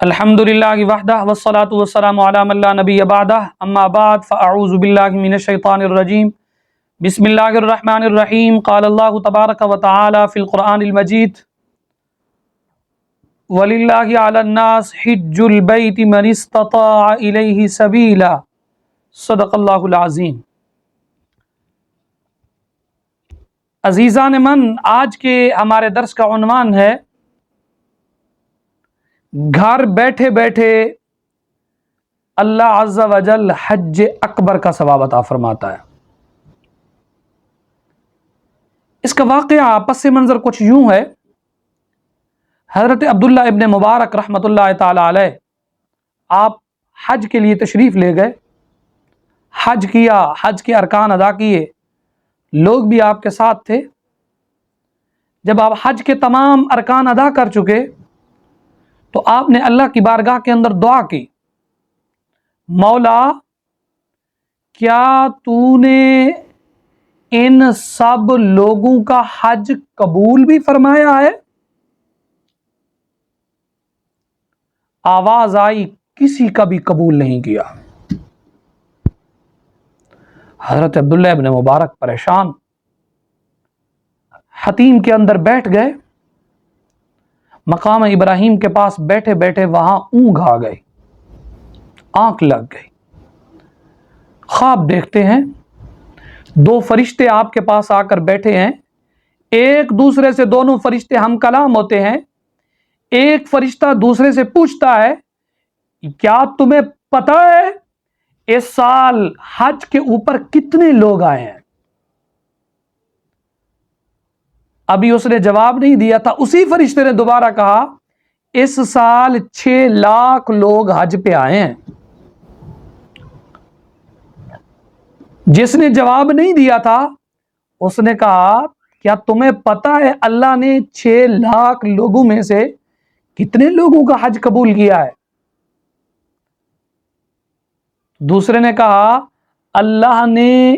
الحمدللہ وحدہ والصلاة والسلام علی من لا نبی بعدہ اما بعد فاعوذ باللہ من الشیطان الرجیم بسم اللہ الرحمن الرحیم قال اللہ تبارک و تعالی فی القرآن المجید وَلِلَّهِ عَلَى النَّاسِ حِجُّ الْبَيْتِ مَنِ اسْتَطَاعَ إِلَيْهِ سَبِيلًا صدق اللہ العظیم۔ عزیزان من، آج کے ہمارے درس کا عنوان ہے گھر بیٹھے بیٹھے اللہ عز و جل حج اکبر کا ثواب عطا فرماتا ہے۔ اس کا واقعہ پس منظر کچھ یوں ہے۔ حضرت عبداللہ ابن مبارک رحمۃ اللہ تعالی علیہ آپ حج کے لیے تشریف لے گئے، حج کیا، حج کے ارکان ادا کیے، لوگ بھی آپ کے ساتھ تھے۔ جب آپ حج کے تمام ارکان ادا کر چکے تو آپ نے اللہ کی بارگاہ کے اندر دعا کی، مولا کیا تو نے ان سب لوگوں کا حج قبول بھی فرمایا ہے؟ آواز آئی کسی کا بھی قبول نہیں کیا۔ حضرت عبداللہ ابن مبارک پریشان، حتیم کے اندر بیٹھ گئے، مقام ابراہیم کے پاس بیٹھے بیٹھے وہاں اونگ آ گئی، آنکھ لگ گئی۔ خواب دیکھتے ہیں، دو فرشتے آپ کے پاس آ کر بیٹھے ہیں، ایک دوسرے سے دونوں فرشتے ہم کلام ہوتے ہیں۔ ایک فرشتہ دوسرے سے پوچھتا ہے کیا تمہیں پتہ ہے اس سال حج کے اوپر کتنے لوگ آئے ہیں؟ ابھی اس نے جواب نہیں دیا تھا، اسی فرشتے نے دوبارہ کہا اس سال 6 لاکھ لوگ حج پہ آئے ہیں۔ جس نے جواب نہیں دیا تھا اس نے کہا کیا تمہیں پتہ ہے اللہ نے 6 لاکھ لوگوں میں سے کتنے لوگوں کا حج قبول کیا ہے؟ دوسرے نے کہا اللہ نے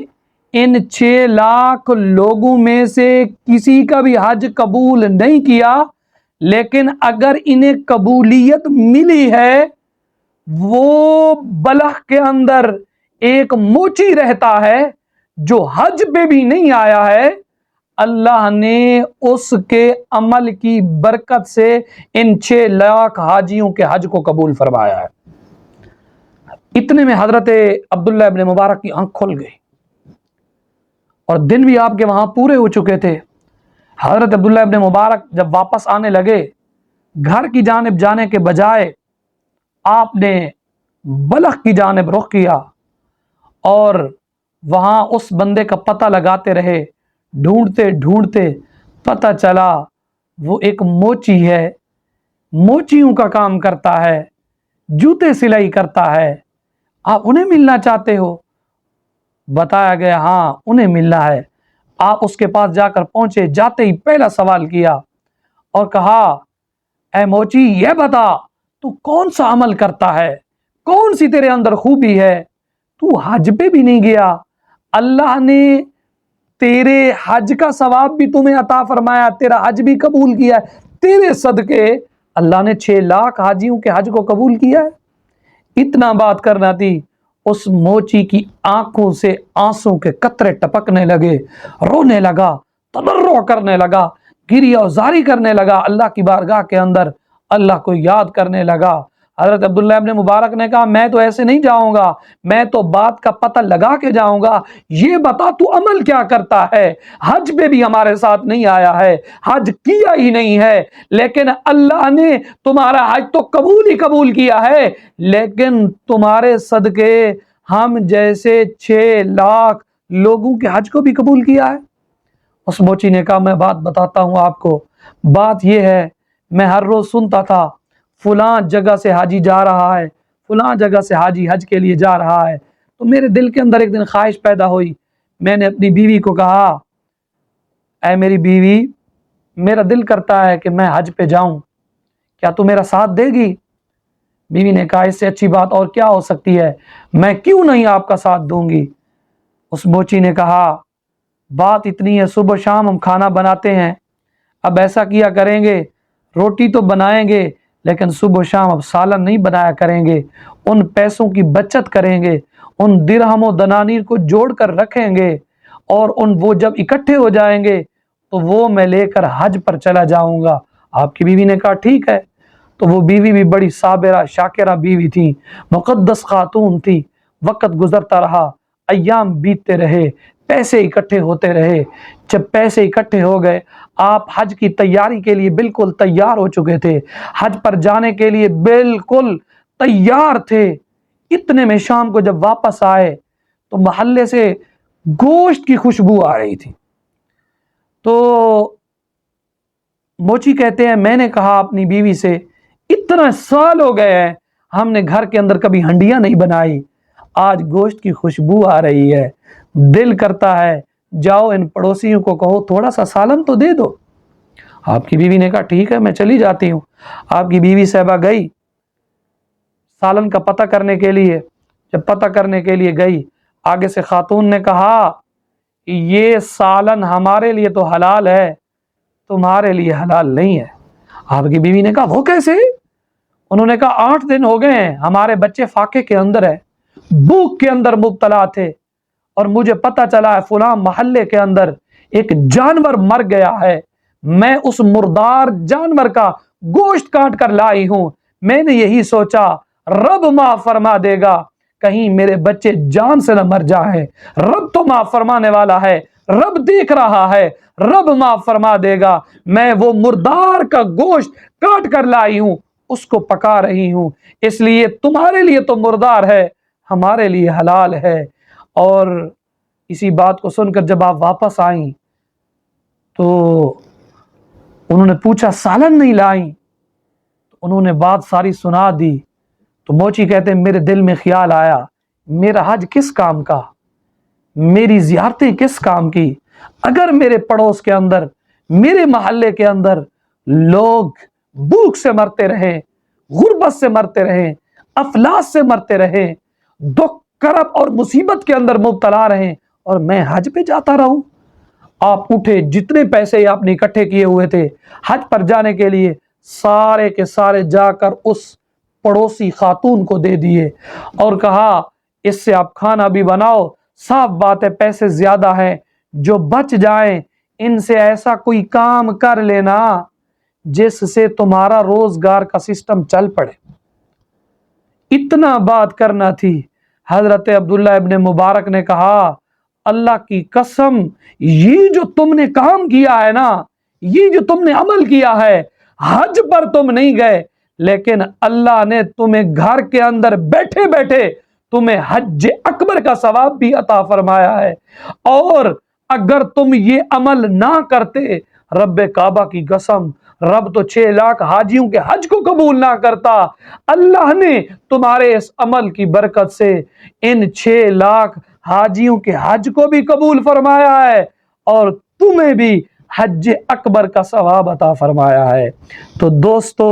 ان 6 لاکھ لوگوں میں سے کسی کا بھی حج قبول نہیں کیا، لیکن اگر انہیں قبولیت ملی ہے، وہ بلخ کے اندر ایک موچی رہتا ہے جو حج پہ بھی نہیں آیا ہے، اللہ نے اس کے عمل کی برکت سے ان 6 لاکھ حاجیوں کے حج کو قبول فرمایا ہے۔ اتنے میں حضرت عبداللہ ابن مبارک کی آنکھ کھل گئی، اور دن بھی آپ کے وہاں پورے ہو چکے تھے۔ حضرت عبداللہ ابن مبارک جب واپس آنے لگے، گھر کی جانب جانے کے بجائے آپ نے بلخ کی جانب رخ کیا، اور وہاں اس بندے کا پتہ لگاتے رہے، ڈھونڈتے ڈھونڈتے پتہ چلا وہ ایک موچی ہے، موچیوں کا کام کرتا ہے، جوتے سلائی کرتا ہے، آپ انہیں ملنا چاہتے ہو؟ بتایا گیا ہاں انہیں ملنا ہے۔ آپ اس کے پاس جا کر پہنچے، جاتے ہی پہلا سوال کیا اور کہا اے موچی یہ بتا تو کون سا عمل کرتا ہے، کون سی تیرے اندر خوبی ہے، تو حج پہ بھی نہیں گیا، اللہ نے تیرے حج کا ثواب بھی تمہیں عطا فرمایا، تیرا حج بھی قبول کیا ہے، تیرے صدقے اللہ نے 6 لاکھ حاجیوں کے حج کو قبول کیا ہے۔ اتنا بات کرنا تھی، اس موچی کی آنکھوں سے آنسوں کے قطرے ٹپکنے لگے، رونے لگا، تضرع کرنے لگا، گریہ زاری کرنے لگا، اللہ کی بارگاہ کے اندر اللہ کو یاد کرنے لگا۔ حضرت عبداللہ ابن مبارک نے کہا میں تو ایسے نہیں جاؤں گا، میں تو بات کا پتہ لگا کے جاؤں گا، یہ بتا تو عمل کیا کرتا ہے؟ حج پہ بھی ہمارے ساتھ نہیں آیا ہے، حج کیا ہی نہیں ہے، لیکن اللہ نے تمہارا حج تو قبول ہی قبول کیا ہے، لیکن تمہارے صدقے ہم جیسے 6 لاکھ لوگوں کے حج کو بھی قبول کیا ہے۔ اس موچی نے کہا میں بات بتاتا ہوں آپ کو، بات یہ ہے میں ہر روز سنتا تھا فلاں جگہ سے حاجی جا رہا ہے، فلاں جگہ سے حاجی حج کے لیے جا رہا ہے، تو میرے دل کے اندر ایک دن خواہش پیدا ہوئی، میں نے اپنی بیوی کو کہا اے میری بیوی میرا دل کرتا ہے کہ میں حج پہ جاؤں، کیا تو میرا ساتھ دے گی؟ بیوی نے کہا اس سے اچھی بات اور کیا ہو سکتی ہے، میں کیوں نہیں آپ کا ساتھ دوں گی۔ اس موچی نے کہا بات اتنی ہے صبح شام ہم کھانا بناتے ہیں، اب ایسا کیا کریں گے روٹی تو بنائیں گے لیکن صبح شام اب سالن نہیں بنایا کریں گے، ان پیسوں کی بچت کریں گے، ان درہم و دنانیر کو جوڑ کر رکھیں گے، اور وہ جب اکٹھے ہو جائیں گے تو وہ میں لے کر حج پر چلا جاؤں گا۔ آپ کی بیوی نے کہا ٹھیک ہے۔ تو وہ بیوی بھی بڑی صابرہ شاکرہ بیوی تھی، مقدس خاتون تھی۔ وقت گزرتا رہا، ایام بیتتے رہے، پیسے اکٹھے ہوتے رہے۔ جب پیسے اکٹھے ہو گئے، آپ حج کی تیاری کے لیے بالکل تیار ہو چکے تھے، حج پر جانے کے لیے بالکل تیار تھے۔ اتنے میں شام کو جب واپس آئے تو محلے سے گوشت کی خوشبو آ رہی تھی۔ تو موچی کہتے ہیں میں نے کہا اپنی بیوی سے، اتنا سال ہو گئے ہیں ہم نے گھر کے اندر کبھی ہنڈیاں نہیں بنائی، آج گوشت کی خوشبو آ رہی ہے، دل کرتا ہے جاؤ ان پڑوسیوں کو کہو تھوڑا سا سالن تو دے دو۔ آپ کی بیوی نے کہا ٹھیک ہے میں چلی جاتی ہوں۔ آپ کی بیوی صاحبہ گئی سالن کا پتہ کرنے کے لیے۔ جب پتہ کرنے کے لیے گئی، آگے سے خاتون نے کہا یہ سالن ہمارے لیے تو حلال ہے، تمہارے لیے حلال نہیں ہے۔ آپ کی بیوی نے کہا وہ کیسے؟ انہوں نے کہا 8 دن ہو گئے ہیں ہمارے بچے فاقے کے اندر ہے، بھوک کے اندر مبتلا تھے، اور مجھے پتہ چلا ہے فلاں محلے کے اندر ایک جانور مر گیا ہے، میں اس مردار جانور کا گوشت کاٹ کر لائی ہوں۔ میں نے یہی سوچا رب معاف فرما دے گا، کہیں میرے بچے جان سے نہ مر جائیں، رب تو معاف فرمانے والا ہے، رب دیکھ رہا ہے، رب معاف فرما دے گا۔ میں وہ مردار کا گوشت کاٹ کر لائی ہوں، اس کو پکا رہی ہوں، اس لیے تمہارے لیے تو مردار ہے، ہمارے لیے حلال ہے۔ اور اسی بات کو سن کر جب آپ واپس آئیں تو انہوں نے پوچھا سالن نہیں لائیں؟ تو انہوں نے بات ساری سنا دی۔ تو موچی کہتے ہیں میرے دل میں خیال آیا میرا حج کس کام کا، میری زیارتیں کس کام کی، اگر میرے پڑوس کے اندر، میرے محلے کے اندر لوگ بھوک سے مرتے رہیں، غربت سے مرتے رہیں، افلاس سے مرتے رہیں، دکھ کرب اور مصیبت کے اندر مبتلا رہیں، اور میں حج پہ جاتا رہوں۔ آپ اٹھے، جتنے پیسے آپ نے اکٹھے کیے ہوئے تھے حج پر جانے کے لیے، سارے کے سارے جا کر اس پڑوسی خاتون کو دے دیے، اور کہا اس سے آپ کھانا بھی بناؤ، صاف بات ہے پیسے زیادہ ہیں، جو بچ جائیں ان سے ایسا کوئی کام کر لینا جس سے تمہارا روزگار کا سسٹم چل پڑے۔ اتنا بات کرنا تھی۔ حضرت عبداللہ ابن مبارک نے کہا اللہ کی قسم یہ جو تم نے کام کیا ہے نا، یہ جو تم نے عمل کیا ہے، حج پر تم نہیں گئے لیکن اللہ نے تمہیں گھر کے اندر بیٹھے بیٹھے تمہیں حج اکبر کا ثواب بھی عطا فرمایا ہے۔ اور اگر تم یہ عمل نہ کرتے، رب کعبہ کی قسم رب تو 6 لاکھ حاجیوں کے حج کو قبول نہ کرتا۔ اللہ نے تمہارے اس عمل کی برکت سے ان 6 لاکھ حاجیوں کے حج کو بھی قبول فرمایا ہے، اور تمہیں بھی حج اکبر کا ثواب عطا فرمایا ہے۔ تو دوستو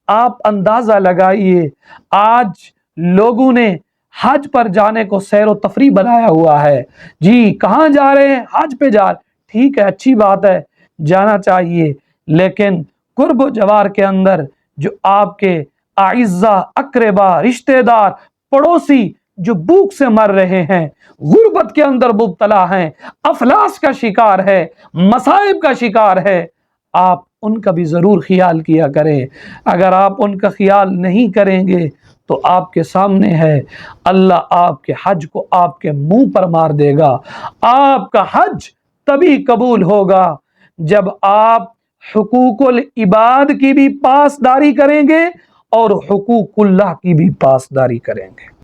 آپ اندازہ لگائیے آج لوگوں نے حج پر جانے کو سیر و تفریح بنایا ہوا ہے۔ جی کہاں جا رہے ہیں؟ حج پہ جا رہے ہیں، ٹھیک ہے اچھی بات ہے جانا چاہیے، لیکن قرب و جوار کے اندر جو آپ کے اعزا اقربا رشتہ دار پڑوسی جو بھوک سے مر رہے ہیں، غربت کے اندر مبتلا ہیں، افلاس کا شکار ہے، مصائب کا شکار ہے، آپ ان کا بھی ضرور خیال کیا کریں۔ اگر آپ ان کا خیال نہیں کریں گے تو آپ کے سامنے ہے اللہ آپ کے حج کو آپ کے منہ پر مار دے گا۔ آپ کا حج تبھی قبول ہوگا جب آپ حقوق العباد کی بھی پاسداری کریں گے اور حقوق اللہ کی بھی پاسداری کریں گے۔